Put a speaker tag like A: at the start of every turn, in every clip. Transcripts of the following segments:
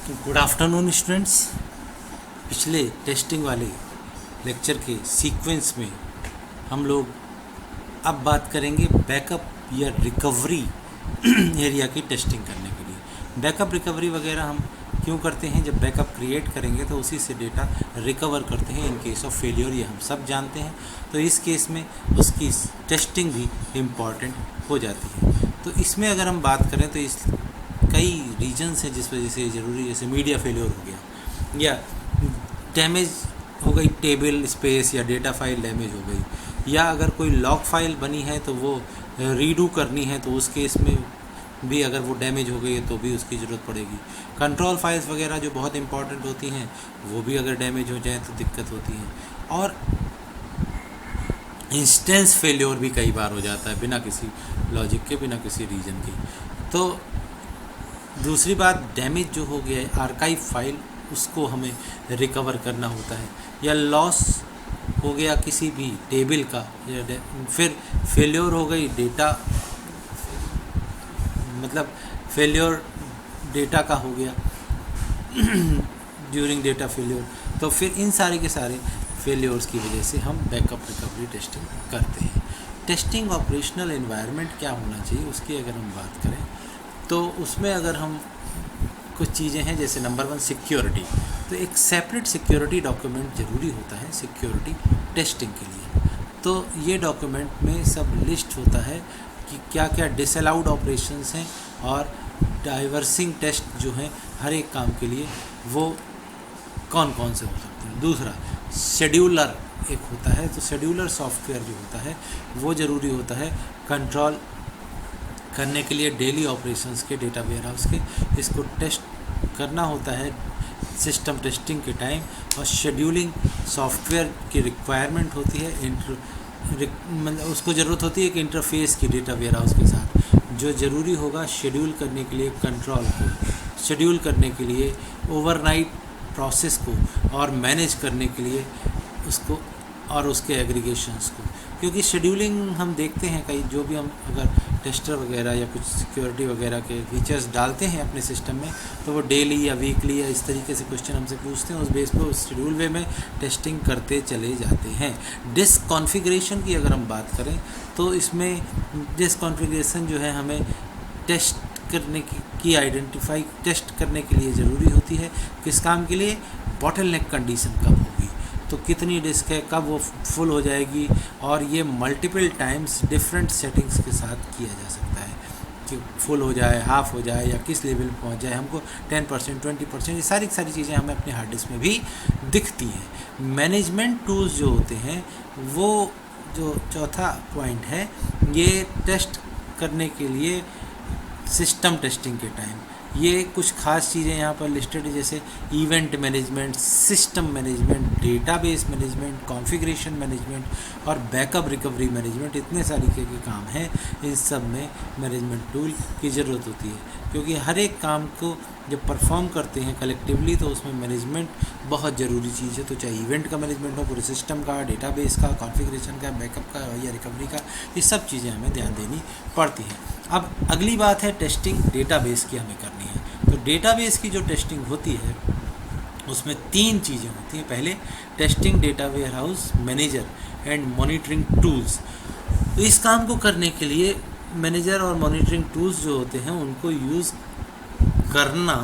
A: Good afternoon students. पिछले testing वाले lecture के सीक्वेंस में हम लोग अब बात करेंगे बैकअप या रिकवरी एरिया की टेस्टिंग करने के लिए। बैकअप रिकवरी वगैरह हम क्यों करते हैं? जब बैकअप क्रिएट करेंगे तो उसी से डेटा रिकवर करते हैं इन केस ऑफ फेलियर, ये हम सब जानते हैं। तो इस केस में उसकी टेस्टिंग भी इम्पॉर्टेंट हो जाती है। तो इसमें अगर हम बात करें तो इस कई रीजन्स हैं जिस वजह से ज़रूरी, जैसे मीडिया फेलियर हो गया या डैमेज हो गई टेबल स्पेस या डेटा फाइल डैमेज हो गई, या अगर कोई लॉग फाइल बनी है तो वो रीडू करनी है तो उस केस में भी अगर वो डैमेज हो गई है तो भी उसकी ज़रूरत पड़ेगी। कंट्रोल फाइल्स वगैरह जो बहुत इंपॉर्टेंट होती हैं वो भी अगर डैमेज हो जाए तो दिक्कत होती है। और इंस्टेंस फेलियर भी कई बार हो जाता है बिना किसी लॉजिक के, बिना किसी रीज़न के। तो दूसरी बात, डैमेज जो हो गया है आर्काइव फाइल, उसको हमें रिकवर करना होता है, या लॉस हो गया किसी भी टेबल का, या फिर फेलियर हो गई डेटा, मतलब फेलियर डेटा का हो गया ड्यूरिंग डेटा फेलियर, तो फिर इन सारे के सारे फेलियर्स की वजह से हम बैकअप रिकवरी टेस्टिंग करते हैं। टेस्टिंग ऑपरेशनल एनवायरनमेंट क्या होना चाहिए उसकी अगर हम बात करें तो उसमें अगर हम कुछ चीज़ें हैं, जैसे नंबर 1 सिक्योरिटी। तो एक सेपरेट सिक्योरिटी डॉक्यूमेंट ज़रूरी होता है सिक्योरिटी टेस्टिंग के लिए। तो ये डॉक्यूमेंट में सब लिस्ट होता है कि क्या क्या डिसअलाउड ऑपरेशंस हैं और डाइवर्सिंग टेस्ट जो हैं हर एक काम के लिए वो कौन कौन से हो सकते हैं। दूसरा, शेड्यूलर एक होता है, तो शेड्यूलर सॉफ्टवेयर जो होता है वो ज़रूरी होता है कंट्रोल करने के लिए डेली ऑपरेशंस के डेटा वेयर हाउस के। इसको टेस्ट करना होता है सिस्टम टेस्टिंग के टाइम, और शेड्यूलिंग सॉफ्टवेयर की रिक्वायरमेंट होती है, मतलब उसको ज़रूरत होती है एक इंटरफेस की डेटा वेयर हाउस के साथ जो ज़रूरी होगा शेड्यूल करने के लिए, कंट्रोल को शेड्यूल करने के लिए, ओवरनाइट प्रोसेस को और मैनेज करने के लिए उसको, और उसके एग्रीगेशंस को। क्योंकि शेड्यूलिंग हम देखते हैं कई, जो भी हम अगर टेस्टर वगैरह या कुछ सिक्योरिटी वगैरह के फीचर्स डालते हैं अपने सिस्टम में, तो वो डेली या वीकली या इस तरीके से क्वेश्चन हमसे पूछते हैं, उस बेस पे उस शेड्यूल वे में टेस्टिंग करते चले जाते हैं। डिस्क कॉन्फ़िगरेशन की अगर हम बात करें तो इसमें डिस्क कॉन्फ़िगरेशन जो है हमें टेस्ट करने की आइडेंटिफाई टेस्ट करने के लिए ज़रूरी होती है। किस काम के लिए? बॉटलनेक कंडीशन कब होगी, तो कितनी डिस्क है, कब वो फुल हो जाएगी, और ये मल्टीपल टाइम्स डिफरेंट सेटिंग्स के साथ किया जा सकता है कि फुल हो जाए, हाफ हो जाए, या किस लेवल पर पहुंच जाए। हमको 10%, 20%, ये सारी चीज़ें हमें अपने हार्ड डिस्क में भी दिखती हैं। मैनेजमेंट टूल्स जो होते हैं वो जो चौथा पॉइंट है, ये टेस्ट करने के लिए सिस्टम टेस्टिंग के टाइम ये कुछ खास चीज़ें यहाँ पर लिस्टेड है, जैसे event management, system management, database management, configuration management और बैकअप रिकवरी मैनेजमेंट। इतने सारे के काम हैं, इन सब में मैनेजमेंट टूल की ज़रूरत होती है, क्योंकि हर एक काम को जब परफॉर्म करते हैं कलेक्टिवली तो उसमें मैनेजमेंट बहुत ज़रूरी चीज़ है। तो चाहे इवेंट का मैनेजमेंट हो, पूरे सिस्टम का, डेटाबेस का, कॉन्फ़िगरेशन का, बैकअप का या रिकवरी का, ये सब चीज़ें हमें ध्यान देनी पड़ती हैं। अब अगली बात है टेस्टिंग डेटाबेस की हमें करनी है। तो डेटाबेस की जो टेस्टिंग होती है उसमें 3 चीज़ें होती हैं। पहले, testing data warehouse manager and monitoring tools. तो इस काम को करने के लिए मैनेजर और मॉनिटरिंग टूल्स जो होते हैं उनको यूज़ करना,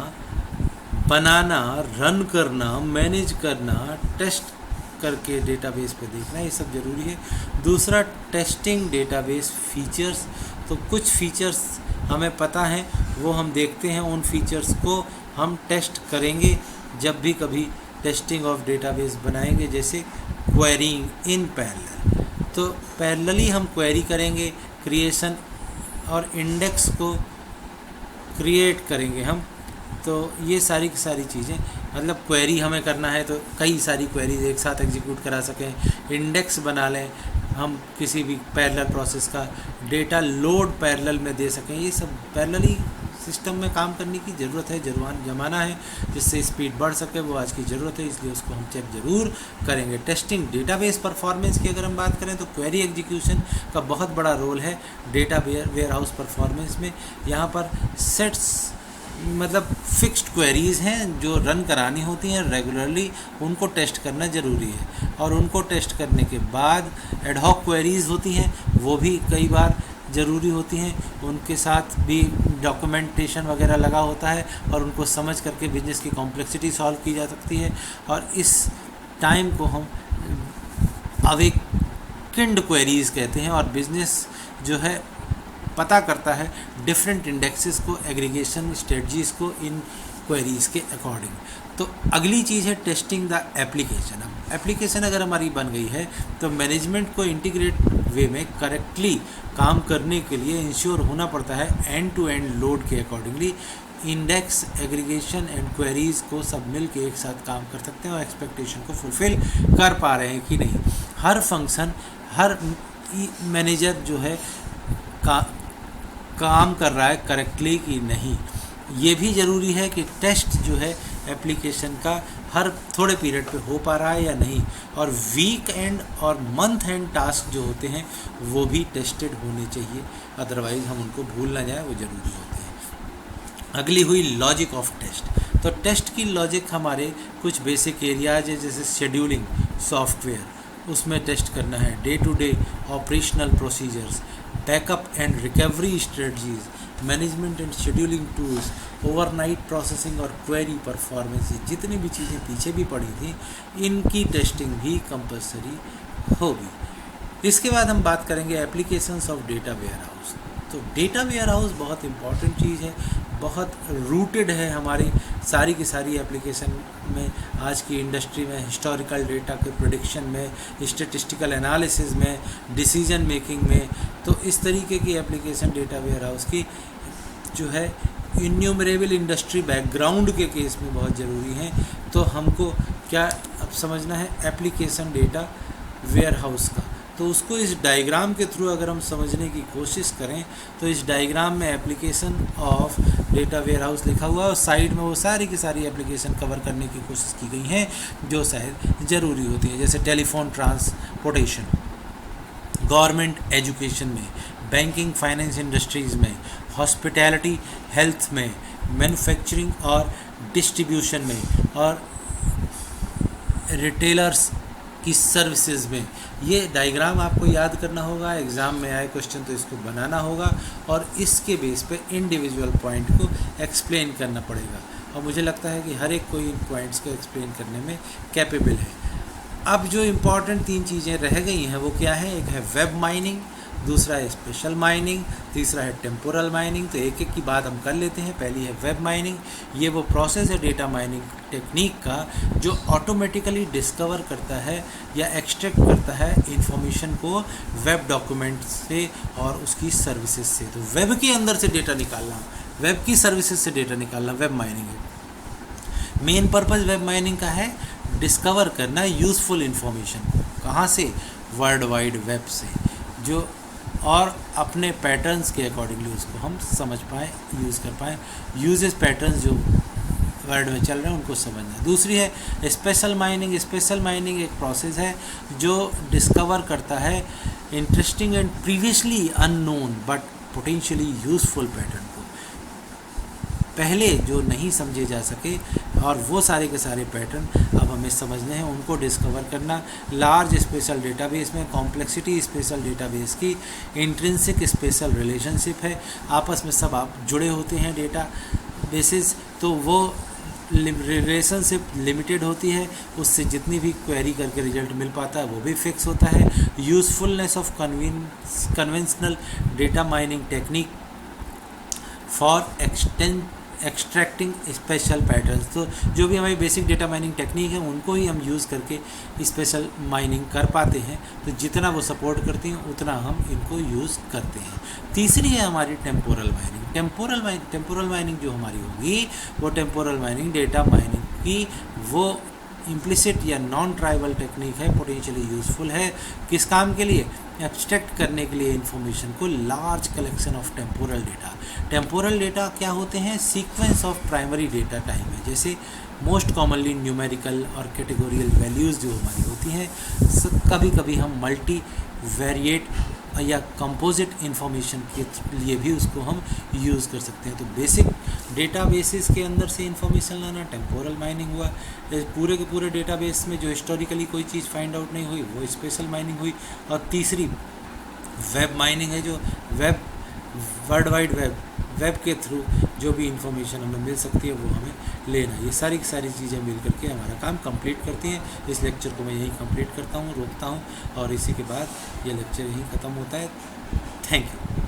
A: बनाना, रन करना, मैनेज करना, टेस्ट करके डेटाबेस पे देखना, ये सब ज़रूरी है। दूसरा, टेस्टिंग डेटाबेस फीचर्स। तो कुछ फीचर्स हमें पता है वो हम देखते हैं, उन फीचर्स को हम टेस्ट करेंगे जब भी कभी टेस्टिंग ऑफ डेटाबेस बनाएंगे, जैसे क्वेरीइंग इन पैरेलल। तो पैरेलली हम क्वेरी करेंगे, क्रिएशन और इंडेक्स को क्रिएट करेंगे हम। तो ये सारी की सारी चीज़ें, मतलब क्वेरी हमें करना है तो कई सारी क्वेरीज एक साथ एग्जीक्यूट करा सकें, इंडेक्स बना लें हम किसी भी पैरेलल प्रोसेस का, डेटा लोड पैरेलल में दे सकें, ये सब पैरेलली सिस्टम में काम करने की ज़रूरत है। जमाना है जिससे स्पीड बढ़ सके, वो आज की ज़रूरत है, इसलिए उसको हम चेक ज़रूर करेंगे। टेस्टिंग डेटाबेस परफॉर्मेंस की अगर हम बात करें तो क्वेरी एग्जीक्यूशन का बहुत बड़ा रोल है डेटा वेयर हाउस परफॉर्मेंस में। यहाँ पर सेट्स मतलब फिक्स्ड क्वेरीज़ हैं जो रन करानी होती हैं रेगुलरली, उनको टेस्ट करना ज़रूरी है। और उनको टेस्ट करने के बाद एडहॉक क्वेरीज़ होती हैं, वो भी कई बार ज़रूरी होती हैं, उनके साथ भी डॉक्यूमेंटेशन वगैरह लगा होता है और उनको समझ करके बिजनेस की कॉम्प्लेक्सिटी सॉल्व की जा सकती है। और इस टाइम को हम अवेकेंड क्वेरीज़ कहते हैं। और बिजनेस जो है पता करता है डिफरेंट इंडेक्सेस को, एग्रीगेशन स्ट्रेटजीज़ को इन क्वेरीज़ के अकॉर्डिंग। तो अगली चीज़ है टेस्टिंग द एप्लीकेशन। अब एप्लीकेशन अगर हमारी बन गई है तो मैनेजमेंट को इंटीग्रेट वे में करेक्टली काम करने के लिए इंश्योर होना पड़ता है एंड टू एंड लोड के accordingly index, aggregation and queries को सब मिल के एक साथ काम कर सकते हैं और एक्सपेक्टेशन को फुलफ़िल कर पा रहे हैं कि नहीं। हर फंक्शन, हर मैनेजर जो है काम कर रहा है करेक्टली कि नहीं। ये भी ज़रूरी है कि टेस्ट जो है एप्लीकेशन का हर थोड़े पीरियड पे हो पा रहा है या नहीं। और वीक एंड और मंथ एंड टास्क जो होते हैं वो भी टेस्टेड होने चाहिए, अदरवाइज़ हम उनको भूल ना जाए, वो ज़रूरी होते हैं। अगली हुई लॉजिक ऑफ टेस्ट। तो टेस्ट की लॉजिक हमारे कुछ बेसिक एरियाज है, जैसे शेड्यूलिंग सॉफ्टवेयर, उसमें टेस्ट करना है, day to day operational procedures, backup and recovery strategies, management and scheduling tools, overnight processing और क्वेरी परफॉर्मेंस, जितनी भी चीज़ें पीछे भी पड़ी थी इनकी टेस्टिंग भी कंपलसरी होगी। इसके बाद हम बात करेंगे एप्लीकेशंस ऑफ डेटा वेयरहाउस। तो डेटा वेयरहाउस बहुत इंपॉर्टेंट चीज़ है, बहुत रूटेड है हमारी सारी की सारी एप्लीकेशन में, आज की इंडस्ट्री में, हिस्टोरिकल डेटा के प्रेडिक्शन में, स्टैटिस्टिकल एनालिसिस में, डिसीजन मेकिंग में। तो इस तरीके की एप्लीकेशन डेटा वेयरहाउस की जो है इन्यूमरेबल इंडस्ट्री बैकग्राउंड के केस में बहुत ज़रूरी है। तो हमको क्या अब समझना है एप्लीकेशन डेटा वेयरहाउस का, तो उसको इस डायग्राम के थ्रू अगर हम समझने की कोशिश करें तो इस डायग्राम में एप्लीकेशन ऑफ डेटा वेयरहाउस लिखा हुआ है और साइड में वो सारी की सारी एप्लीकेशन कवर करने की कोशिश की गई हैं जो शायद ज़रूरी होती है, जैसे टेलीफोन ट्रांसपोर्टेशन, गवर्नमेंट एजुकेशन में, बैंकिंग फाइनेंस इंडस्ट्रीज़ में, हॉस्पिटैलिटी हेल्थ में, मैन्युफैक्चरिंग और डिस्ट्रीब्यूशन में, और रिटेलर्स की सर्विसेज में। ये डायग्राम आपको याद करना होगा, एग्ज़ाम में आए क्वेश्चन तो इसको बनाना होगा और इसके बेस पे इंडिविजुअल पॉइंट को एक्सप्लेन करना पड़ेगा। और मुझे लगता है कि हर एक कोई इन पॉइंट्स को एक्सप्लेन करने में कैपेबल है। अब जो इम्पॉर्टेंट 3 चीज़ें रह गई हैं वो क्या है, एक है वेब माइनिंग, दूसरा है स्पेशल माइनिंग, तीसरा है टेम्पोरल माइनिंग। तो एक एक की बात हम कर लेते हैं। पहली है वेब माइनिंग। ये वो प्रोसेस है डेटा माइनिंग टेक्निक का जो ऑटोमेटिकली डिस्कवर करता है या एक्सट्रैक्ट करता है इंफॉर्मेशन को वेब डॉक्यूमेंट से और उसकी सर्विसेज से। तो वेब के अंदर से डेटा निकालना, वेब की सर्विसेज से डेटा निकालना वेब माइनिंग है। मेन पर्पज़ वेब माइनिंग का है डिस्कवर करना यूज़फुल इंफॉर्मेशन को, कहाँ से, वर्ल्ड वाइड वेब से, जो और अपने पैटर्न्स के अकॉर्डिंगली उसको हम समझ पाएँ, यूज़ कर पाएँ। यूजेस पैटर्न्स जो वर्ल्ड में चल रहे हैं उनको समझना। दूसरी है स्पेशल माइनिंग। स्पेशल माइनिंग एक प्रोसेस है जो डिस्कवर करता है interesting and previously unknown but potentially useful pattern को, पहले जो नहीं समझे जा सके, और वो सारे के सारे पैटर्न अब हमें समझने हैं, उनको डिस्कवर करना। लार्ज स्पेशल डेटाबेस में कॉम्प्लेक्सिटी स्पेशल डेटाबेस की इंट्रिंसिक स्पेशल रिलेशनशिप है, आपस में सब आप जुड़े होते हैं डेटा बेसिस, तो वो रिलेशनशिप लिमिटेड होती है, उससे जितनी भी क्वेरी करके रिजल्ट मिल पाता है वो भी फिक्स होता है। Usefulness of conventional data mining technique for extracting special patterns. तो जो भी हमारी बेसिक डेटा माइनिंग टेक्निक है उनको ही हम यूज़ करके स्पेशल माइनिंग कर पाते हैं। तो जितना वो सपोर्ट करती हैं उतना हम इनको यूज़ करते हैं। तीसरी है हमारी टेम्पोरल माइनिंग। टेम्पोरल माइनिंग जो हमारी होगी वो टेम्पोरल माइनिंग डेटा माइनिंग की वो इम्प्लिसिट या नॉन ट्राइबल टेक्निक है, पोटेंशियली यूज़फुल है। किस काम के लिए, एब्स्ट्रैक्ट करने के लिए इन्फॉर्मेशन को, large collection of temporal data. Temporal data क्या होते हैं, sequence of primary data time है, जैसे मोस्ट कॉमनली न्यूमेरिकल और कैटेगोरियल वैल्यूज़ जो हमारी होती हैं, कभी कभी हम मल्टी वेरिएट या कंपोजिट इंफॉर्मेशन के लिए भी उसको हम यूज़ कर सकते हैं। तो बेसिक डेटाबेसेस के अंदर से इंफॉर्मेशन लाना, टेम्पोरल माइनिंग हुआ, पूरे के पूरे डेटाबेस में जो हिस्टोरिकली कोई चीज़ फाइंड आउट नहीं हुई वो स्पेशल माइनिंग हुई। और तीसरी वेब माइनिंग है, जो वर्ल्ड वाइड वेब के थ्रू जो भी इंफॉर्मेशन हमें मिल सकती है वो हमें लेना। ये सारी की सारी चीज़ें मिल करके हमारा काम कंप्लीट करती हैं। इस लेक्चर को मैं यहीं कंप्लीट करता हूँ, रोकता हूँ, और इसी के बाद ये लेक्चर यहीं ख़त्म होता है। Thank you.